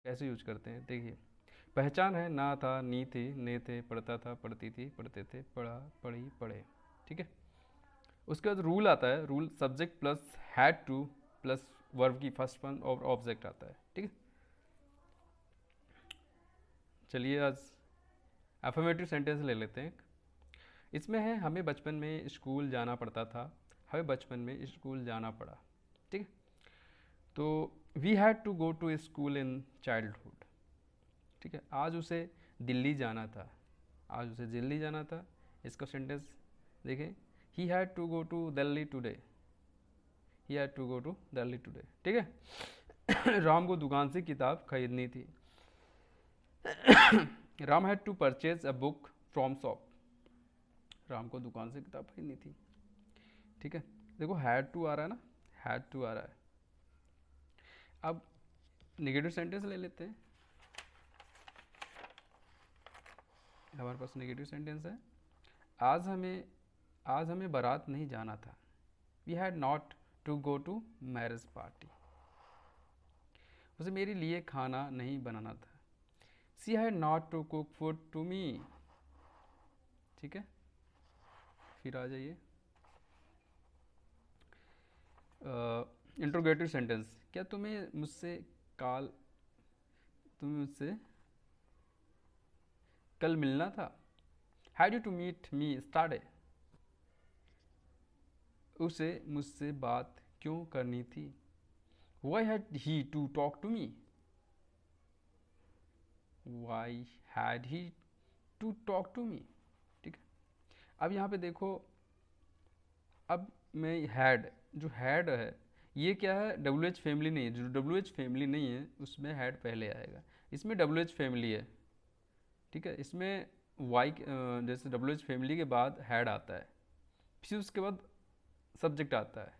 कैसे यूज करते हैं देखिए। पहचान है ना था, नी थी, ने थे, पढ़ता था, पढ़ती थी, पढ़ते थे, पढ़ा, पढ़ी, पढ़े। ठीक है। उसके बाद रूल आता है। Rule subject plus had to plus verb की फर्स्ट फॉर्म और ऑब्जेक्ट आता है। ठीक है। चलिए आज अफर्मेटिव सेंटेंस ले लेते हैं। इसमें है हमें बचपन में स्कूल जाना पड़ता था, हमें बचपन में स्कूल जाना पड़ा। ठीक है। तो we had to go to school in childhood. ठीक है। आज उसे दिल्ली जाना था, आज उसे दिल्ली जाना था। इसका सेंटेंस देखें, he had to go to Delhi today, he had to go to Delhi today. ठीक है। राम को दुकान से किताब खरीदनी थी, Ram had to purchase a book from shop, Ram को दुकान से किताब खरीदनी थी। ठीक है। देखो हैड टू आ रहा है ना, हैड टू आ रहा है। अब नेगेटिव सेंटेंस ले लेते हैं। हमारे पास नेगेटिव सेंटेंस है, आज हमें बारात नहीं जाना था, we had not to go to marriage party. उसे मेरे लिए खाना नहीं बनाना था, she had not to cook food to me. ठीक है। फिर आ जाइए इंट्रोगेटिव सेंटेंस। क्या तुम्हें मुझसे कल मिलना था, had you to meet me yesterday. उसे मुझसे बात क्यों करनी थी, why had he to talk to me, why had he to talk to me. ठीक है। अब यहाँ पे देखो, अब मैं हैड, जो हैड है ये क्या है, डब्ल्यू एच फैमिली नहीं है। जो डब्ल्यू एच फैमिली नहीं है उसमें हैड पहले आएगा, इसमें डब्ल्यू एच फैमिली है। ठीक है। इसमें वाई जैसे डब्ल्यू एच फैमिली के बाद हैड आता है, फिर उसके बाद सब्जेक्ट आता है,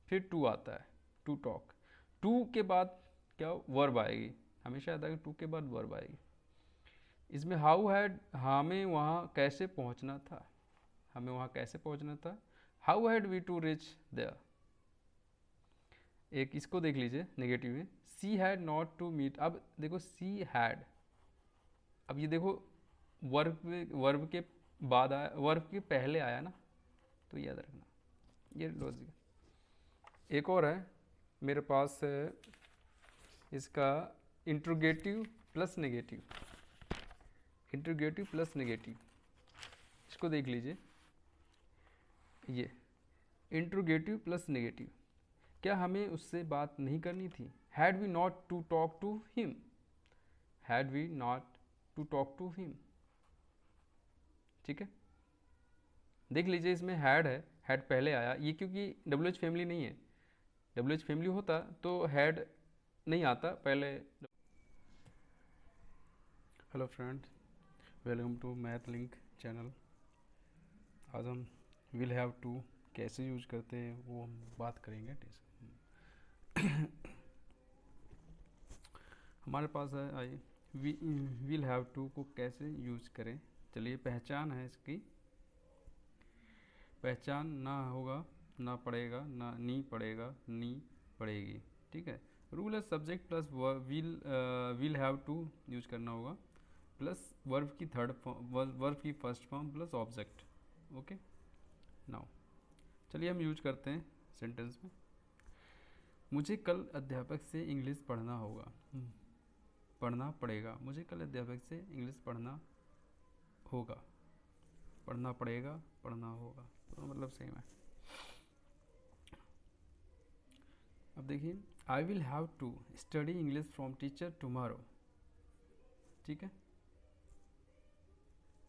फिर टू आता है, टू टॉक। टू के बाद क्या वर्ब आएगी, हमेशा आता है कि टू के बाद वर्ब आएगी। इसमें हाउ हैड, हमें वहाँ कैसे पहुँचना था, हमें वहाँ कैसे पहुँचना था, how had we to reach there. एक इसको देख लीजिए नेगेटिव में, she had not to meet. अब देखो सी हैड, अब ये देखो वर्ब के बाद आया, वर्ब के पहले आया ना, तो याद रखना ये लॉजिक। एक और है मेरे पास है, इसका interrogative plus negative, interrogative plus negative. इसको देख लीजिए, ये इंट्रोगेटिव प्लस नेगेटिव। क्या हमें उससे बात नहीं करनी थी, had we not to talk to him, had we not to talk to him. ठीक है। देख लीजिए इसमें हैड है, हैड पहले आया, ये क्योंकि डब्ल्यू एच फैमिली नहीं है। डब्ल्यू एच फैमिली होता तो हैड नहीं आता पहले। Hello friends, welcome to math link channel. आज हम विल हैव टू कैसे यूज करते हैं वो हम बात करेंगे। हमारे पास है आई विल हैव टू को कैसे यूज करें। चलिए पहचान है इसकी, पहचान ना होगा ना पड़ेगा, ना नी पड़ेगा, नी पड़ेगी। ठीक है। रूल है subject plus will have to use करना होगा, प्लस वर्ब की थर्ड फॉर्म, वर्ब की first form plus object. Okay. Now चलिए हम यूज करते हैं सेंटेंस में। मुझे कल अध्यापक से इंग्लिश पढ़ना होगा, पढ़ना पड़ेगा। मुझे कल अध्यापक से इंग्लिश पढ़ना होगा, पढ़ना पड़ेगा, पढ़ना होगा, तो मतलब सेम है। अब देखिए, I will have to study English from teacher tomorrow. ठीक है।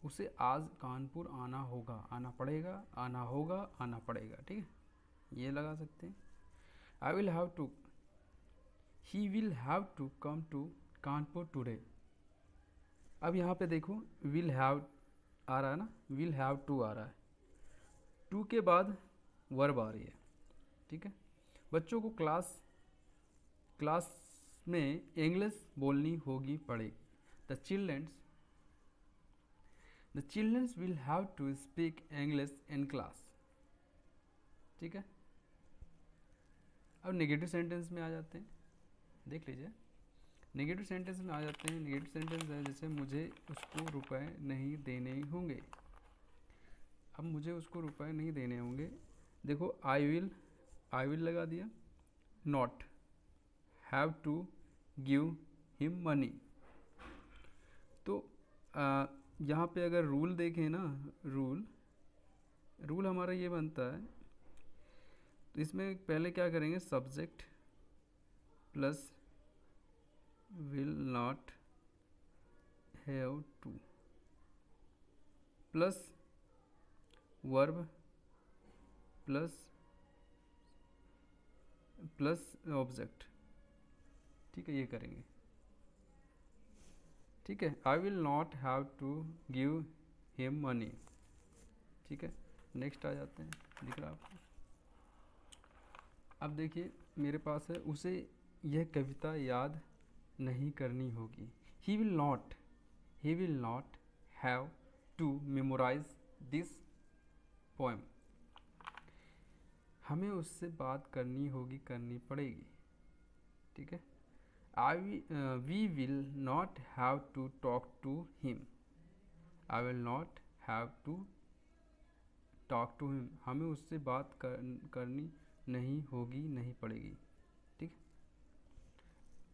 उसे आज कानपुर आना होगा, आना पड़ेगा, आना होगा, आना पड़ेगा। ठीक है। ये लगा सकते हैं। I will have to, he will have to come to Kanpur today. अब यहाँ पे देखो विल हैव आ रहा है ना, विल हैव टू आ रहा है, टू के बाद वर्ब आ रही है। ठीक है। बच्चों को क्लास में इंग्लिश बोलनी होगी पड़े। The childrens will have to speak English in class. ठीक है। अब नेगेटिव सेंटेंस में आ जाते हैं, देख लीजिए। नेगेटिव सेंटेंस में आ जाते हैं। नेगेटिव सेंटेंस है जैसे मुझे उसको रुपए नहीं देने होंगे। अब मुझे उसको रुपए नहीं देने होंगे, देखो आई विल लगा दिया, not, have to give him money. तो यहाँ पे अगर रूल देखें ना, रूल हमारा ये बनता है, तो इसमें पहले क्या करेंगे, subject plus will not have to plus verb plus object. ठीक है, ये करेंगे। ठीक है, I will not have to give him money. ठीक है, नेक्स्ट आ जाते हैं, दिख रहा है आपको। अब देखिए मेरे पास है, उसे यह कविता याद नहीं करनी होगी। He will not have to memorise this poem. हमें उससे बात करनी होगी, करनी पड़ेगी। ठीक है, we will not have to talk to him. I will not have to talk to him. हमें उससे बात करनी नहीं होगी, नहीं पड़ेगी। ठीक,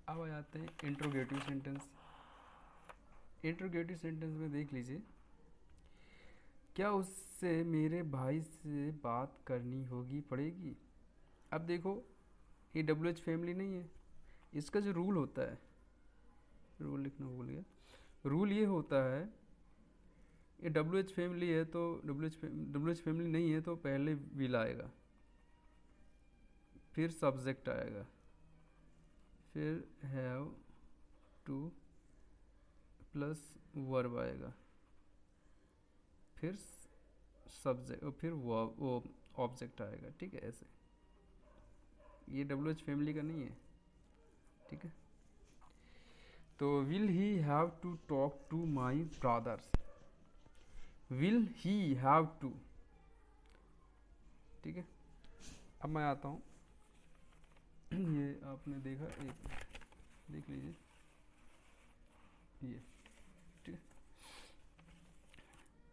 अब आ जाते हैं इंट्रोगेटिव सेंटेंस। इंट्रोगेटिव सेंटेंस में देख लीजिए, क्या उससे मेरे भाई से बात करनी होगी, पड़ेगी। अब देखो ये WH फैमिली नहीं है, इसका जो रूल होता है, रूल लिखना भूल गया, रूल ये होता है, ये WH फैमिली है तो WH फैमिली नहीं है तो पहले विल आएगा, फिर सब्जेक्ट आएगा, फिर हैव टू प्लस वर्ब आएगा, फिर सब्जेक्ट और फिर वो ऑब्जेक्ट आएगा। ठीक है, ऐसे। ये WH फैमिली का नहीं है। ठीक है, तो will he have to talk to my brothers, will he have to. ठीक है, अब मैं आता हूँ, ये आपने देखा, एक देख लीजिए ये। ठीक है,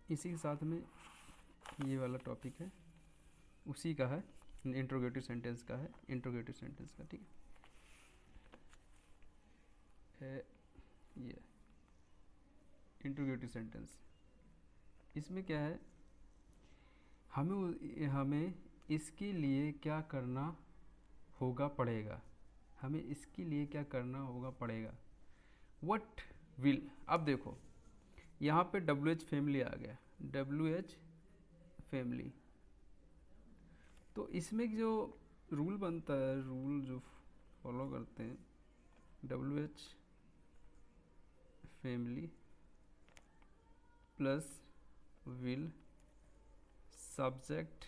इसी के साथ में ये वाला टॉपिक है, उसी का है, इंट्रोगेटिव सेंटेंस का है, इंट्रोगेटिव सेंटेंस का। ठीक है, ये इंट्रोगेटिव सेंटेंस, इसमें क्या है, हमें इसके लिए क्या करना होगा, पड़ेगा। हमें इसके लिए क्या करना होगा, पड़ेगा। वट विल, अब देखो यहाँ पे WH फैमिली आ गया, WH फैमिली। तो इसमें जो रूल बनता है, रूल जो फॉलो करते हैं, WH family plus will subject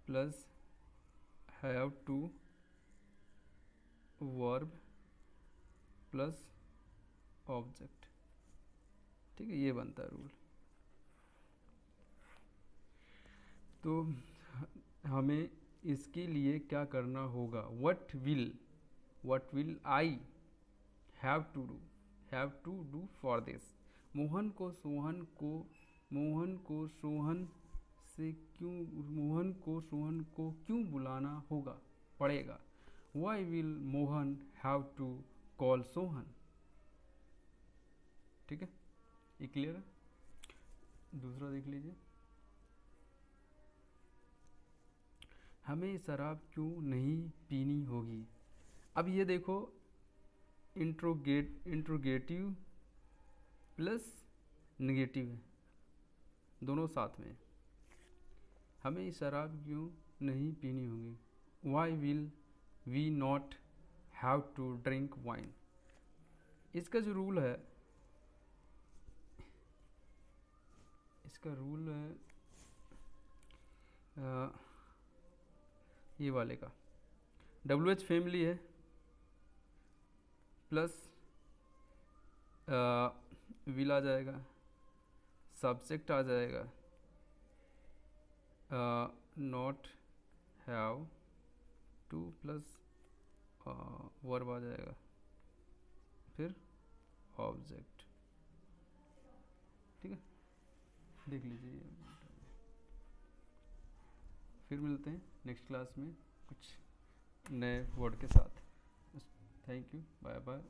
plus have to verb plus object. ठीक है, ये बनता है रूल। तो हमें इसके लिए क्या करना होगा, what will I have to do for this. Mohan को सोहन को क्यों बुलाना होगा, पड़ेगा। Why will Mohan have to call Sohan. ठीक है, ये क्लियर है। दूसरा देख लीजिए, हमें शराब क्यों नहीं पीनी होगी। अब ये देखो, इंट्रोगेटिव प्लस नेगेटिव है, दोनों साथ में। हमें शराब क्यों नहीं पीनी होगी, why will we not have to drink wine. इसका जो रूल है, इसका रूल है ये वाले का, WH फैमिली है प्लस विल आ जाएगा, सब्जेक्ट आ जाएगा, not have to plus verb आ जाएगा, फिर ऑब्जेक्ट, ठीक है, देख लीजिए। फिर मिलते हैं नेक्स्ट क्लास में कुछ नए वर्ड के साथ। Thank you, bye bye.